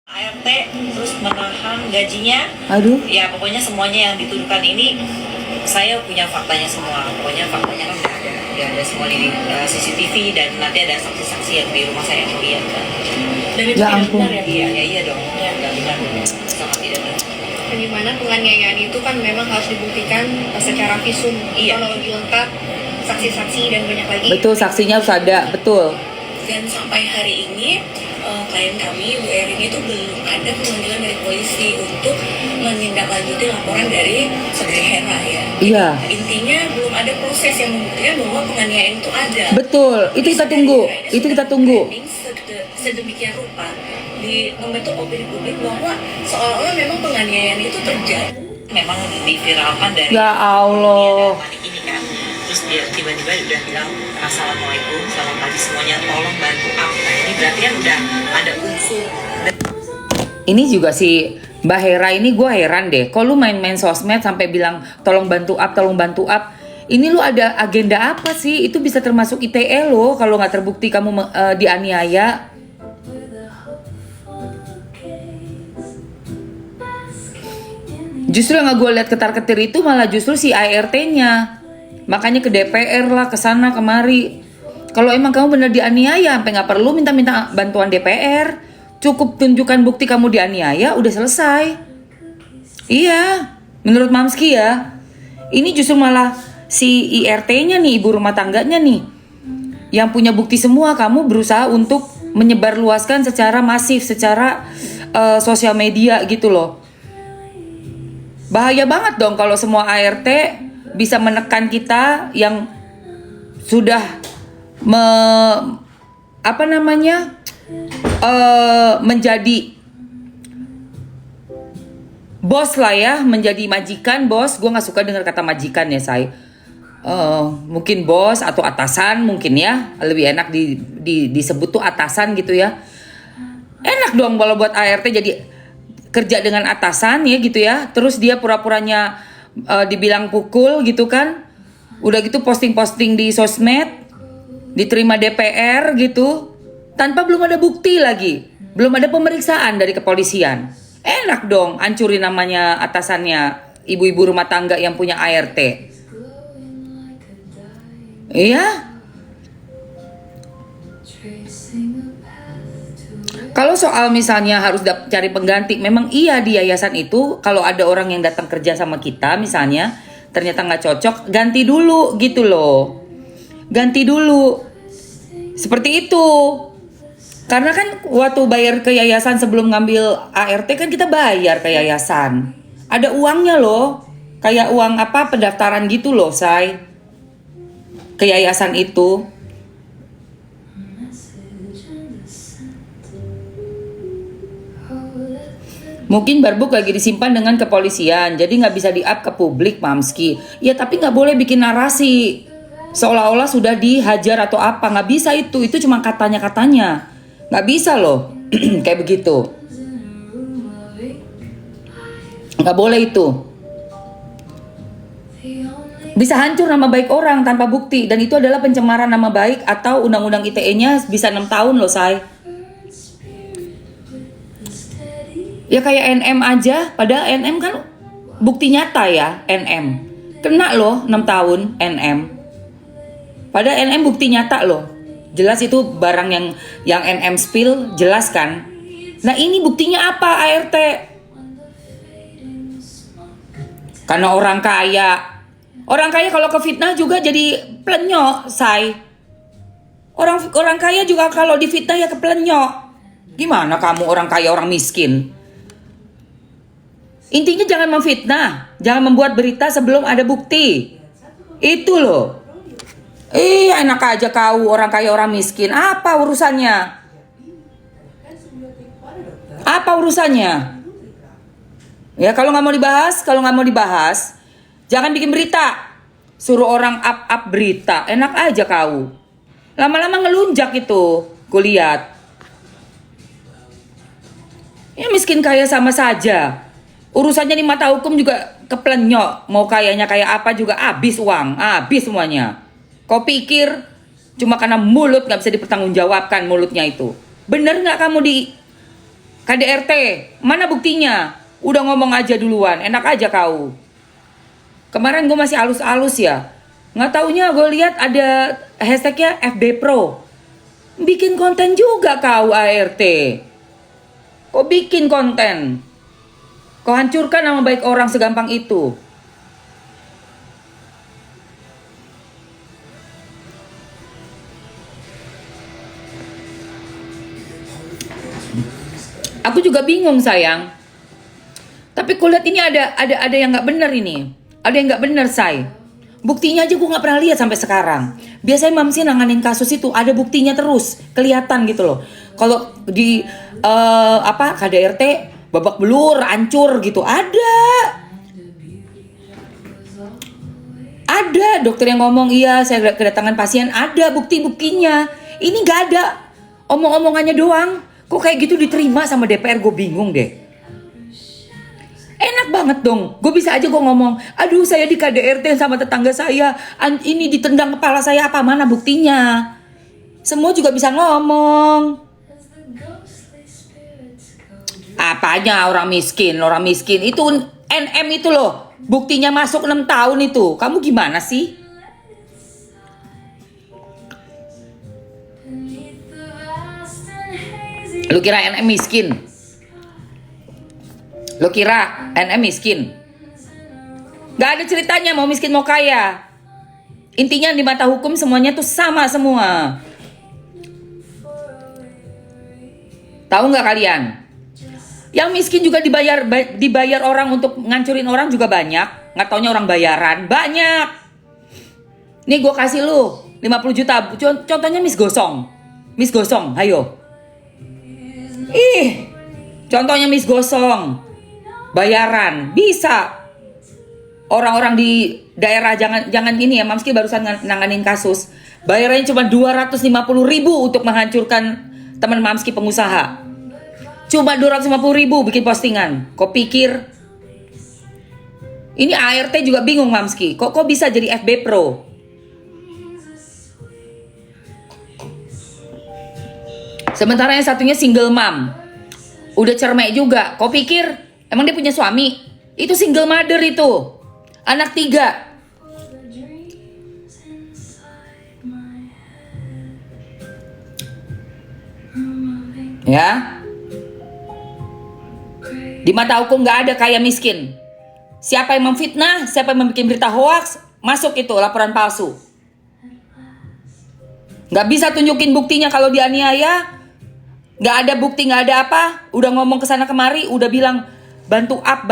ART terus menahan gajinya. Aduh. Ya pokoknya semuanya yang dituduhkan ini saya punya faktanya semua. Pokoknya faktanya kan udah ada. Ya ada semua di CCTV dan nanti ada saksi-saksi yang di rumah saya yang melihat kan. Dan itu Ya tidak ampun. benar ya? Iya dong. Ya nggak benar. Sangat tidak benar. Bagaimana penganiayaan itu kan memang harus dibuktikan secara visum, Iya. kronologi lengkap, saksi-saksi dan banyak lagi. Betul, saksinya harus ada, betul. Dan sampai hari ini klien kami Bu Erin itu belum ada pemanggilan dari polisi untuk menindaklanjuti laporan dari Saudari Hera ya. Iya. Intinya belum ada proses yang membuktikan bahwa penganiayaan itu ada. Betul, itu kita tunggu. Itu kita tunggu. Sedemikian rupa di membentuk opini publik bahwa seolah-olah memang penganiayaan itu terjadi. Memang diviralkan dari Ya Allah. ini kan. Terus dia tiba-tiba udah bilang assalamualaikum, selamat pagi semuanya, tolong bantu up. Nah ini berarti kan udah ada unsur. Ini juga si Mbak Hera ini gue heran deh. Kok lu main-main sosmed sampai bilang tolong bantu up, tolong bantu up. Ini lu ada agenda apa sih? Itu bisa termasuk ITE lo kalau nggak terbukti kamu dianiaya. Justru yang gue lihat ketar-ketir itu malah justru si ART-nya. Makanya ke DPR lah, ke sana kemari. Kalau emang kamu benar dianiaya, sampai nggak perlu minta bantuan DPR. Cukup tunjukkan bukti kamu dianiaya, udah selesai. Iya, menurut Mamski ya. Ini justru malah si IRT-nya nih, ibu rumah tangganya nih, yang punya bukti semua. Kamu berusaha untuk menyebarluaskan secara masif, secara sosial media gitu loh. Bahaya banget dong kalau semua ART bisa menekan kita yang sudah menjadi bos lah ya, menjadi majikan, bos. Gue nggak suka dengar kata majikan ya, saya. Mungkin bos atau atasan mungkin ya, lebih enak disebut tuh atasan gitu ya. Enak dong kalau buat ART jadi kerja dengan atasan ya gitu ya. Terus dia pura-puranya dibilang pukul gitu kan. Udah gitu posting-posting di sosmed, diterima DPR gitu, tanpa belum ada bukti lagi, belum ada pemeriksaan dari kepolisian. Enak dong hancurin namanya atasannya, ibu-ibu rumah tangga yang punya ART. Iya. Kalau soal misalnya harus cari pengganti, memang iya di yayasan itu kalau ada orang yang datang kerja sama kita misalnya ternyata nggak cocok, ganti dulu gitu loh, ganti dulu seperti itu. Karena kan waktu bayar ke yayasan sebelum ngambil ART kan kita bayar ke yayasan, ada uangnya loh, kayak uang apa pendaftaran gitu loh, say, ke yayasan itu. Mungkin barbuk lagi disimpan dengan kepolisian, jadi nggak bisa di-up ke publik, Mamski. Ya tapi nggak boleh bikin narasi seolah-olah sudah dihajar atau apa. Nggak bisa itu cuma katanya-katanya. Nggak bisa loh, kayak begitu. Nggak boleh itu. Bisa hancur nama baik orang tanpa bukti, dan itu adalah pencemaran nama baik atau undang-undang ITE-nya bisa 6 tahun loh, say. Ya kayak NM aja, padahal NM kan bukti nyata ya, NM. Kena loh 6 tahun NM. Padahal NM bukti nyata loh. Jelas itu barang yang NM spill, jelas kan. Nah ini buktinya apa ART? Karena orang kaya. Orang kaya kalau kefitnah juga jadi plenyok, say. Orang kaya juga kalau difitnah ya keplenyok. Gimana kamu orang kaya orang miskin? Intinya jangan memfitnah, jangan membuat berita sebelum ada bukti. Itu loh. Enak aja kau orang kaya orang miskin. Apa urusannya? Apa urusannya? Ya kalau nggak mau dibahas, jangan bikin berita. Suruh orang up berita. Enak aja kau. Lama-lama ngelunjak itu, gue lihat. Ya miskin kaya sama saja. Urusannya di mata hukum juga keplenyok. Mau kayanya kayak apa juga habis uang, habis semuanya. Kau pikir cuma karena mulut gak bisa dipertanggungjawabkan mulutnya itu? Bener gak kamu KDRT, mana buktinya? Udah ngomong aja duluan, enak aja kau. Kemarin gue masih halus-halus ya. Nggak taunya gue lihat ada hashtagnya FB Pro. Bikin konten juga kau ART. Kok bikin konten? Kau hancurkan nama baik orang segampang itu. Aku juga bingung sayang. Tapi kulihat ini ada yang nggak benar ini. Ada yang nggak benar say. Buktinya aja gue nggak pernah lihat sampai sekarang. Biasanya Mamsi nanganin kasus itu ada buktinya terus, kelihatan gitu loh. Kalau di KDRT babak belur, hancur gitu ada. Ada dokter yang ngomong iya saya kedatangan pasien, ada bukti-buktinya. Ini nggak ada, omong-omongannya doang. Kok kayak gitu diterima sama DPR, gue bingung deh. Enak banget dong, gue bisa aja gue ngomong, aduh saya di KDRT sama tetangga saya, ini ditendang kepala saya, apa mana buktinya? Semua juga bisa ngomong. Apanya orang miskin itu NM itu loh, buktinya masuk 6 tahun itu, kamu gimana sih? Lu kira NM miskin? Lu kira NM miskin? Gak ada ceritanya mau miskin mau kaya. Intinya di mata hukum semuanya tuh sama semua. Tahu nggak kalian? Yang miskin juga dibayar orang untuk ngancurin orang juga banyak. Nggak taunya orang bayaran banyak. Nih gue kasih lu 50 juta. Contohnya Miss Gosong. Miss Gosong, ayo. Contohnya Miss Gosong, bayaran bisa. Orang-orang di daerah jangan ini ya, Mamski barusan nanganin kasus, bayarannya cuma 250.000 untuk menghancurkan teman Mamski pengusaha. Cuma 250.000 bikin postingan. Kok pikir? Ini ART juga bingung Mamski. Kok bisa jadi FB Pro? Sementara yang satunya single mom. Udah cermek juga. Kau pikir emang dia punya suami? Itu single mother itu. Anak 3. Ya. Di mata hukum gak ada kaya miskin. Siapa yang memfitnah, siapa yang membuat berita hoax, masuk itu laporan palsu. Gak bisa tunjukin buktinya kalau dianiaya. Gak ada bukti, gak ada apa. Udah ngomong kesana kemari, udah bilang bantu up.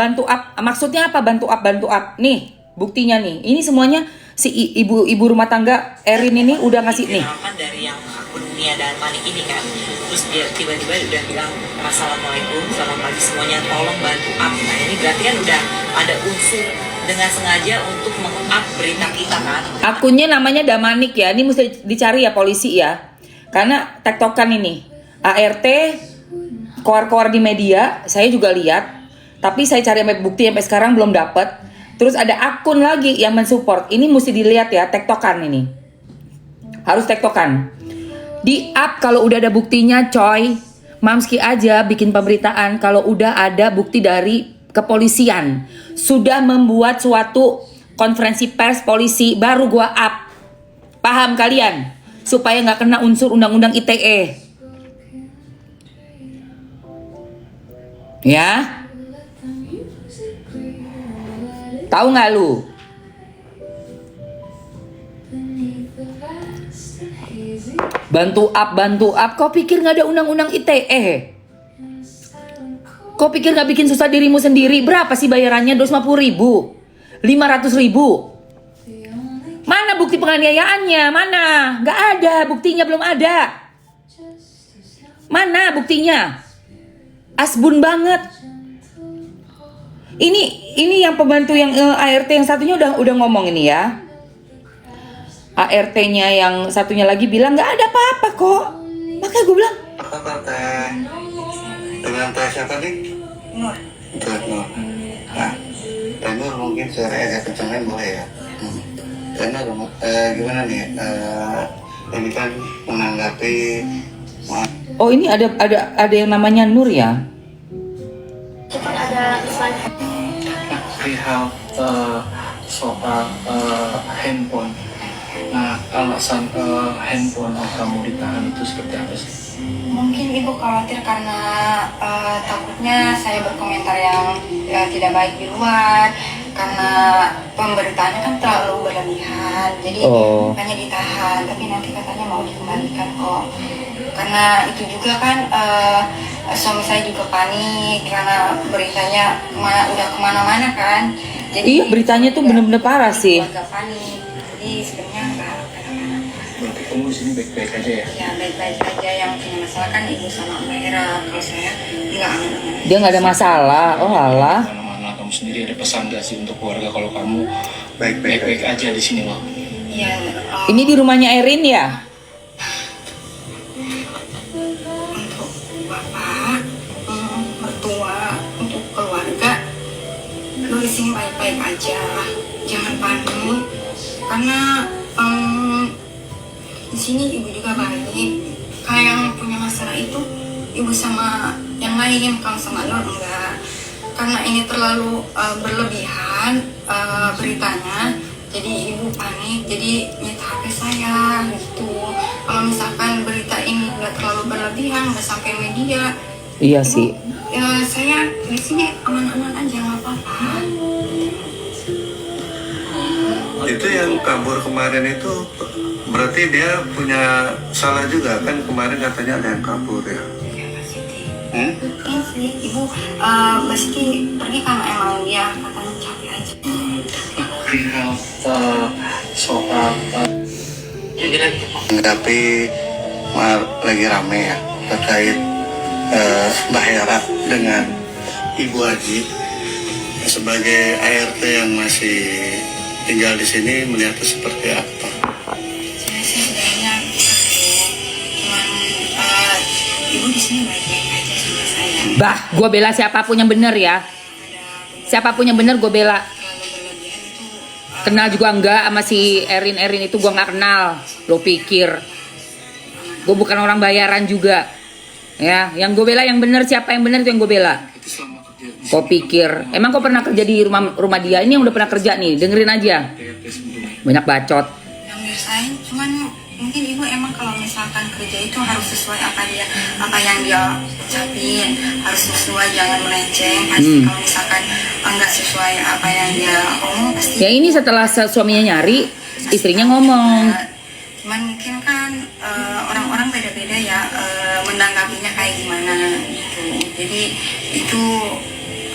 Maksudnya apa bantu up? Nih, buktinya nih. Ini semuanya si ibu rumah tangga Erin ini udah ngasih nih. Dari yang akun Nia dan Manik ini kan. Terus dia tiba-tiba udah bilang assalamualaikum, selamat pagi semuanya, tolong bantu up. Nah ini berarti kan udah ada unsur dengan sengaja untuk meng-up berita kita kan. Akunnya namanya Damanik ya. Ini mesti dicari ya polisi ya. Karena tektokan ini. ART koar-koar di media, saya juga lihat, tapi saya cari sampai bukti sampai sekarang belum dapat. Terus ada akun lagi yang mensupport. Ini mesti dilihat ya, tektokan ini. Harus tektokan. Di up kalau udah ada buktinya, coy. Mamski aja bikin pemberitaan kalau udah ada bukti dari kepolisian. Sudah membuat suatu konferensi pers polisi, baru gua up. Paham kalian? Supaya nggak kena unsur undang-undang ITE. Ya, tahu nggak lu? Bantu up. Kau pikir nggak ada undang-undang ITE? Kau pikir nggak bikin susah dirimu sendiri? Berapa sih bayarannya? 250.000, 500.000. Mana bukti penganiayaannya? Mana? Nggak ada, buktinya belum ada. Mana buktinya? Asbun banget. Ini yang pembantu yang ART yang satunya udah ngomong ini ya. ART-nya yang satunya lagi bilang nggak ada apa-apa kok. Makanya gue bilang. Apa teh? Dengan teh siapa nih? Nur. Nah, teh Nur mungkin suara agak kencengan boleh ya. Teh Nur, gimana nih? Ini kan menanggapi. Oh ini ada yang namanya Nur ya? ada slide. Nah, perihal soal handphone. Nah, alasan handphone kamu ditahan itu seperti apa sih? Mungkin ibu khawatir karena takutnya saya berkomentar yang tidak baik di luar, karena pemberitaannya kan terlalu berlebihan, jadi makanya ditahan. Tapi nanti katanya mau dikembalikan kok. Karena itu juga kan suami saya juga panik karena beritanya udah kemana-mana kan. Jadi Iya, beritanya tuh bener-bener parah sih. Agak panik. Jadi sebenarnya nggak kenapa-napa. Berarti kamu di sini baik-baik aja ya? Ya baik-baik aja, yang punya masalah kan ibu sama Mbak Hera. Kalau saya nggak aman-aman. Dia nggak ada masalah. Oh alah. Mana-mana kamu sendiri ada pesan gak sih untuk keluarga kalau kamu Baik-baik baik-baik aja di sini loh? Iya. Ini di rumahnya Erin ya? Untuk bapak, mertua, untuk keluarga, lu di sini baik-baik aja, jangan panik. Karena di sini ibu juga baik. Kayak yang punya masalah itu ibu sama yang lain, kalau sama lu enggak. Karena ini terlalu berlebihan beritanya, jadi ibu panik, jadi nyet HP saya gitu. Kalau misalkan berita ini nggak terlalu berlebihan, nggak sampai media, Iya sih. ya saya di sini aman-aman aja, nggak apa-apa. Itu yang kabur kemarin itu berarti dia punya salah juga kan, kemarin katanya ada yang kabur ya. Ya Mbak Siti, Hmm? sih ibu Mbak Siti pergi karena emang dia katanya capek aja. Perihal soal Tapi lagi rame ya terkait Mbak Hera dengan Ibu Haji sebagai ART yang masih tinggal di sini, melihatnya seperti apa? Saya sih sebenarnya cuman ibu di sini baik-baik aja sama saya. Bah, gue bela siapapun yang bener ya. Siapapun yang bener gue bela. Terlalu berlebihan itu Kenal juga enggak sama si Erin itu gue nggak kenal. Lo pikir gue bukan orang bayaran juga. Ya, yang gue bela yang bener, siapa yang bener itu yang gue bela. itu selama kerja Kau pikir emang kau pernah kerja di rumah dia? Ini yang udah pernah kerja nih, dengerin aja. DRT sebelumnya. Banyak bacot. yang dirasain, cuman mungkin ibu emang kalau misalkan kerja itu harus sesuai apa yang dia ucapin, harus sesuai, jangan melenceng. Pasti kalau misalkan enggak sesuai apa yang dia omong pasti. Ya ini setelah suaminya nyari, istrinya ngomong. Cuman mungkin kan orang-orang beda-beda ya menanggapinya kayak gimana gitu. Jadi itu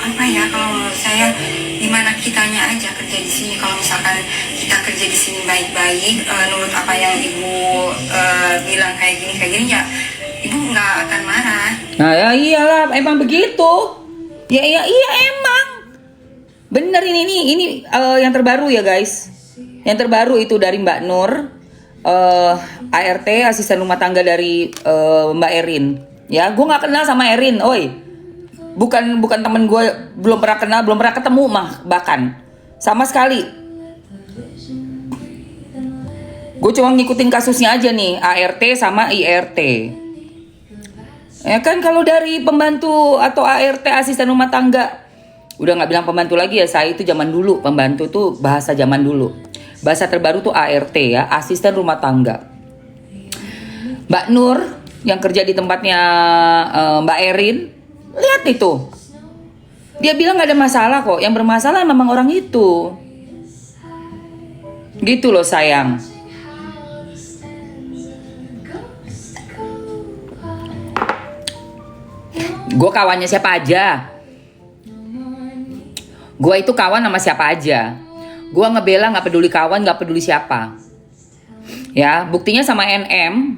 apa ya, kalau menurut saya gimana kitanya aja kerja di sini. Kalau misalkan kita kerja di sini baik-baik, nurut apa yang ibu bilang kayak gini ya ibu nggak akan marah. Nah ya iyalah, emang begitu. Ya iya emang. Bener ini yang terbaru ya guys. Yang terbaru itu dari Mbak Nur, ART asisten rumah tangga dari Mbak Erin. Ya, gue nggak kenal sama Erin, oi. Bukan temen gue, belum pernah kenal, belum pernah ketemu bahkan sama sekali. Gue cuma ngikutin kasusnya aja nih, ART sama IRT. Ya kan kalau dari pembantu atau ART asisten rumah tangga, udah nggak bilang pembantu lagi ya, saya itu zaman dulu, pembantu tuh bahasa zaman dulu. Bahasa terbaru tuh ART ya, asisten rumah tangga. Mbak Nur yang kerja di tempatnya Mbak Erin, lihat itu. Dia bilang nggak ada masalah kok, yang bermasalah memang orang itu. Gitu loh sayang. Gue kawannya siapa aja. Gue itu kawan sama siapa aja. Gue ngebela nggak peduli kawan, nggak peduli siapa. Ya, buktinya sama NM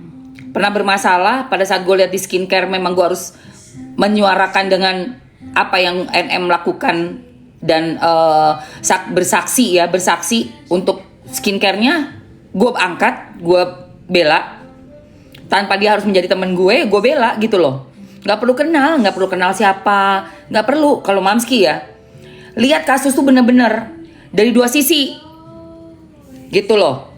pernah bermasalah pada saat gue lihat di skincare, memang gue harus menyuarakan dengan apa yang NM lakukan dan bersaksi untuk skincare-nya. Gue angkat, gue bela tanpa dia harus menjadi temen gue bela gitu loh. Nggak perlu kenal siapa, nggak perlu. Kalau Mamski ya, lihat kasus tuh bener-bener dari dua sisi gitu loh.